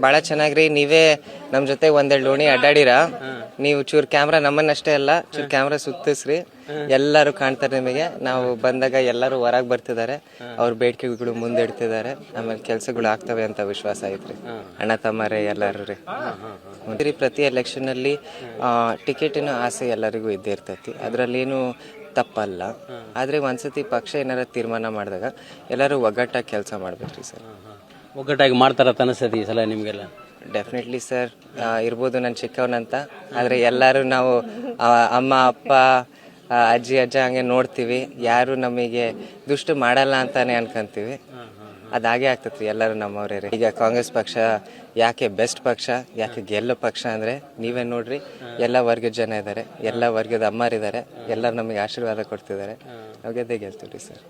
ಭಾಳ ಚೆನ್ನಾಗ್ರಿ. ನೀವೇ ನಮ್ಮ ಜೊತೆ ಒಂದೆರಡು ಓಣಿ ಅಡ್ಡಾಡಿರ. ನೀವು ಚೂರು ಕ್ಯಾಮ್ರಾ ನಮ್ಮನ್ನಷ್ಟೇ ಅಲ್ಲ, ಚೂರು ಕ್ಯಾಮ್ರಾ ಸುತ್ತಿಸ್ರಿ, ಎಲ್ಲರೂ ಕಾಣ್ತಾರೆ ನಿಮಗೆ. ನಾವು ಬಂದಾಗ ಎಲ್ಲರೂ ಹೊರಗೆ ಬರ್ತಿದ್ದಾರೆ, ಅವ್ರ ಬೇಡಿಕೆಗಳು ಮುಂದೆ ಇಡ್ತಿದ್ದಾರೆ, ಆಮೇಲೆ ಕೆಲಸಗಳು ಆಗ್ತವೆ ಅಂತ ವಿಶ್ವಾಸ ಐತ್ರಿ. ಅಣ್ಣ ತಮ್ಮರೇ ಎಲ್ಲರೂ ರೀ. ಪ್ರತಿ ಎಲೆಕ್ಷನಲ್ಲಿ ಟಿಕೆಟಿನ ಆಸೆ ಎಲ್ಲರಿಗೂ ಇದ್ದೇ ಇರ್ತೈತಿ, ಅದರಲ್ಲೇನು ತಪ್ಪಲ್ಲ. ಆದರೆ ಒಂದ್ಸತಿ ಪಕ್ಷ ಏನಾರ ತೀರ್ಮಾನ ಮಾಡಿದಾಗ ಎಲ್ಲರೂ ಒಗ್ಗಟ್ಟಾಗಿ ಕೆಲಸ ಮಾಡ್ಬೇಕ್ರಿ ಸರ್. ಒಗ್ಗಟ್ಟಾಗಿ ಮಾಡ್ತಾರ ಅನಿಸ್ತದೆ ಈ ಸಲ ನಿಮಗೆಲ್ಲ? Definitely sir. ಇರ್ಬೋದು ನಾನು ಚಿಕ್ಕವನಂತ, ಆದರೆ ಎಲ್ಲರೂ ನಾವು ಅಮ್ಮ ಅಪ್ಪ ಅಜ್ಜಿ ಅಜ್ಜ ಹಂಗೆ ನೋಡ್ತೀವಿ. ಯಾರು ನಮಗೆ ದುಷ್ಟು ಮಾಡಲ್ಲ ಅಂತಾನೆ ಅನ್ಕೊಂತೀವಿ. ಅದಾಗೆ ಆಗ್ತೈತಿ, ಎಲ್ಲರೂ ನಮ್ಮವ್ರೇ ರೀ. ಈಗ ಕಾಂಗ್ರೆಸ್ ಪಕ್ಷ ಯಾಕೆ ಬೆಸ್ಟ್ ಪಕ್ಷ, ಯಾಕೆ ಗೆಲ್ಲೋ ಪಕ್ಷ ಅಂದರೆ ನೀವೇ ನೋಡ್ರಿ, ಎಲ್ಲ ವರ್ಗದ ಜನ ಇದ್ದಾರೆ, ಎಲ್ಲ ವರ್ಗದ ಅಮ್ಮರಿದ್ದಾರೆ, ಎಲ್ಲರೂ ನಮಗೆ ಆಶೀರ್ವಾದ ಕೊಡ್ತಿದ್ದಾರೆ. ನಾವು ಗೆದ್ದೇ ಗೆಲ್ತೀವಿ ಸರ್.